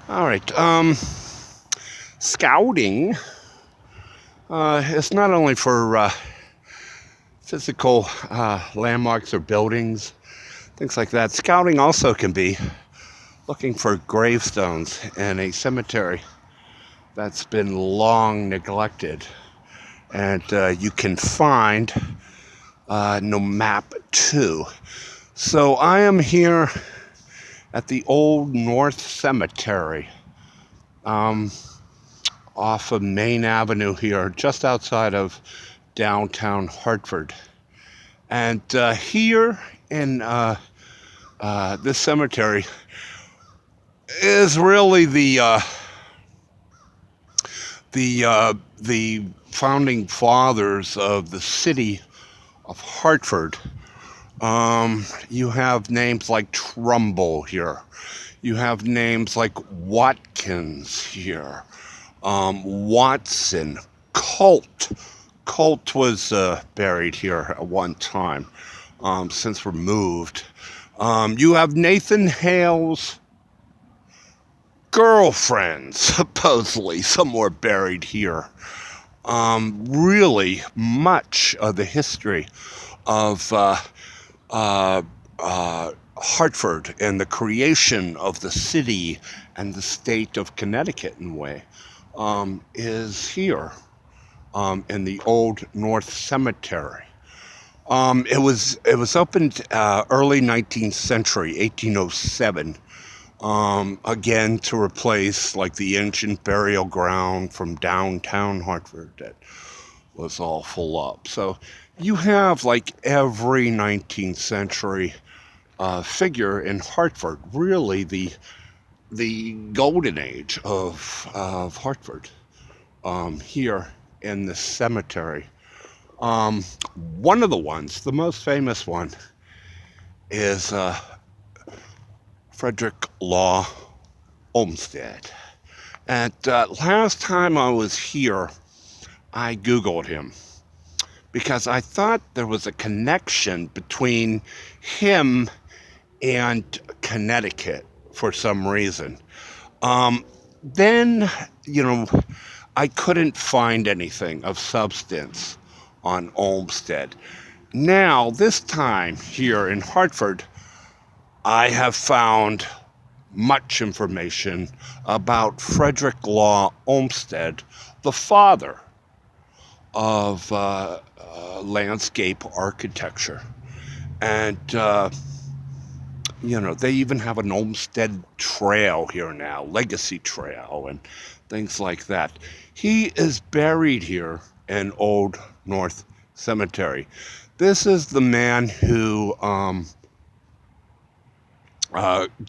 All right. Scouting is not only for physical landmarks or buildings, things like that. Scouting also can be looking for gravestones in a cemetery that's been long neglected, and you can find no map too. So I am here at the Old North Cemetery. Um, Off of Main Avenue here, just outside of downtown Hartford. And here in this cemetery is really the founding fathers of the city of Hartford. You have names like Trumbull here. You have names like Watkins here. Watson, Colt. Colt was buried here at one time, since removed. You have Nathan Hale's girlfriend, supposedly, somewhere buried here. Really, much of the history of uh, Hartford and the creation of the city and the state of Connecticut, in a way, is here in the Old North Cemetery. It was opened early 19th century, 1807. Again, to replace like the ancient burial ground from downtown Hartford that was all full up. So you have like every 19th century figure in Hartford, really the golden age of Hartford, here in the cemetery. Um, One of the ones, the most famous one, is Frederick Law Olmstead. And last time I was here, I Googled him because I thought there was a connection between him and Connecticut for some reason. Um, then, you know, I couldn't find anything of substance on Olmsted. Now, this time here in Hartford, I have found much information about Frederick Law Olmsted, the father of landscape architecture. And, they even have an Olmsted Trail here now, Legacy Trail, and things like that. He is buried here in Old North Cemetery. This is the man who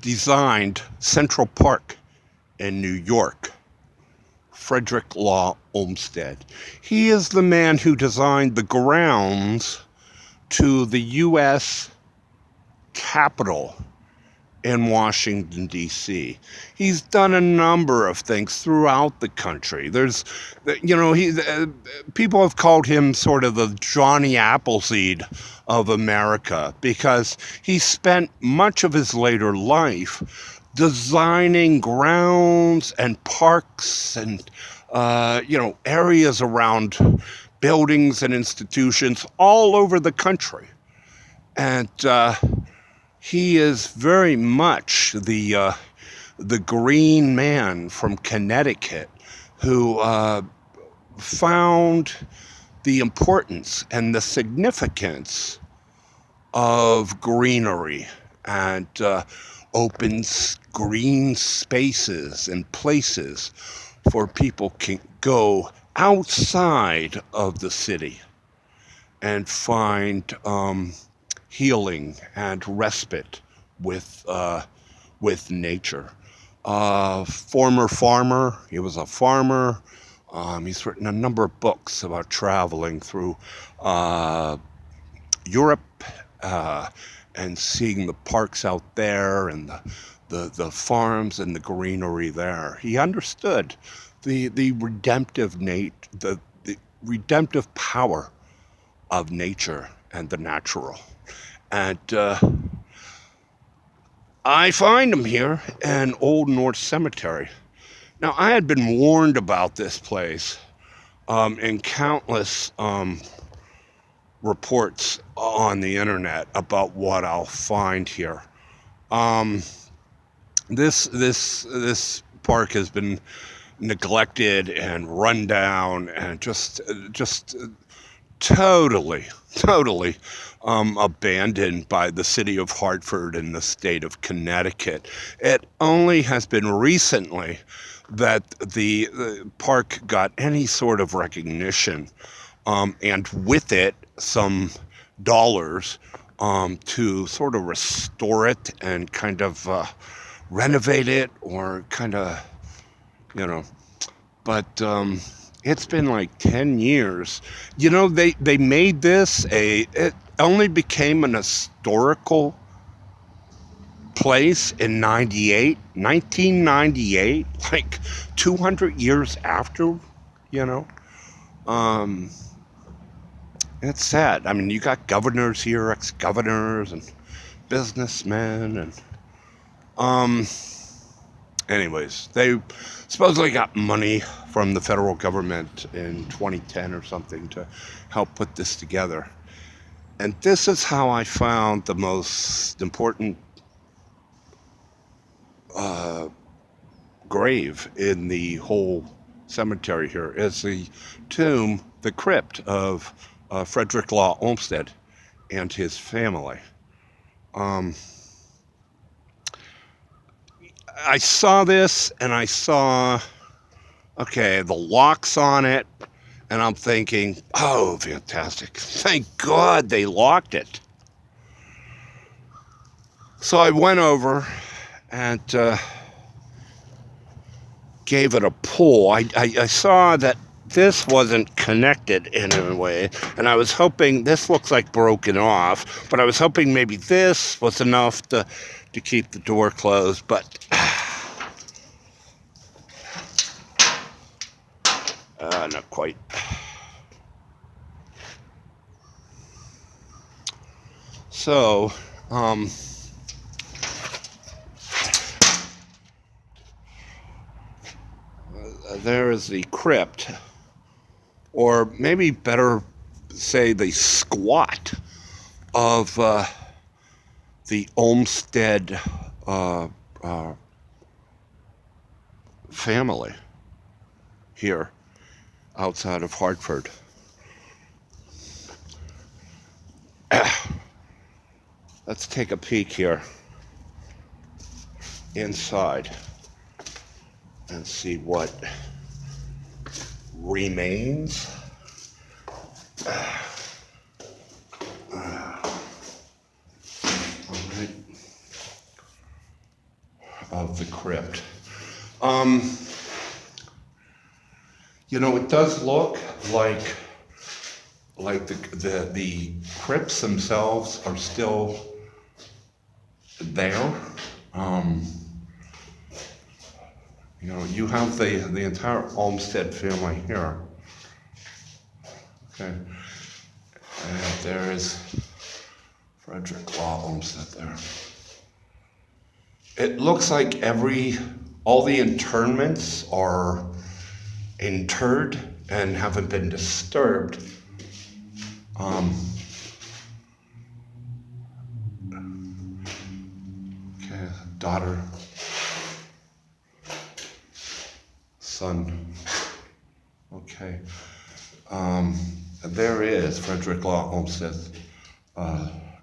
designed Central Park in New York, Frederick Law Olmsted. He is the man who designed the grounds to the U.S. Capitol in Washington, D.C. He's done a number of things throughout the country. People have called him sort of the Johnny Appleseed of America because he spent much of his later life designing grounds and parks and, areas around buildings and institutions all over the country. And, he is very much the green man from Connecticut who found the importance and the significance of greenery and open green spaces and places for people can go outside of the city and find healing and respite with nature. Former farmer, he was a farmer. He's written a number of books about traveling through Europe and seeing the parks out there and the farms and the greenery there. He understood the redemptive power of nature and the natural. And I find them here in Old North Cemetery. Now, I had been warned about this place in countless reports on the internet about what I'll find here. Um, this park has been neglected and run down and just totally abandoned by the city of Hartford and the state of Connecticut. It only has been recently that the park got any sort of recognition, and with it, some dollars to sort of restore it and kind of renovate it or kind of, you know, but it's been like 10 years. You know, they made this it only became an historical place in 1998, like 200 years after, you know. Um, it's sad. I mean, you got governors here, ex-governors and businessmen and um anyways, they supposedly got money from the federal government in 2010 or something to help put this together. And this is how I found the most important uh, grave in the whole cemetery here is the tomb, the crypt of Frederick Law Olmstead and his family. Um, I saw this and I saw, okay, the locks on it, and I'm thinking, oh, fantastic. Thank God they locked it. So I went over and gave it a pull. I saw that this wasn't connected in any way, and I was hoping, this looks like broken off, but I was hoping maybe this was enough to keep the door closed, but not quite. So, there is the crypt, or maybe better say the squat of the Olmstead family here outside of Hartford. Let's take a peek here inside and see what remains of the crypt. You know, it does look like the crypts themselves are still there. You know, you have the entire Olmstead family here. Okay, and there is Frederick Law Olmstead there. It looks like all the internments are interred and haven't been disturbed. Okay, daughter, son. Okay. There is Frederick Law Olmstead's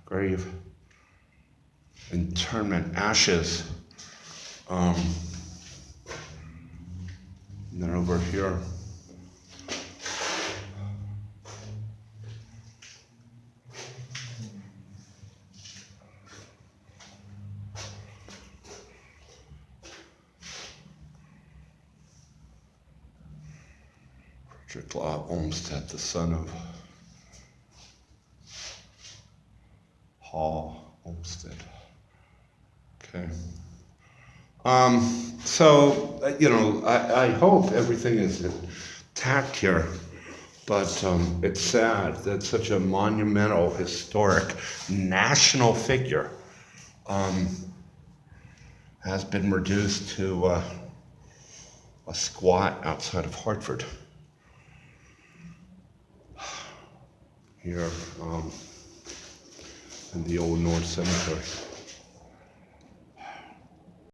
grave. Internment, ashes. And then over here. Frederick Law Olmstead, the son of Olmstead. Okay. So, you know, I hope everything is intact here, but it's sad that such a monumental, historic, national figure has been reduced to a squat outside of Hartford. Here in the Old North Cemetery.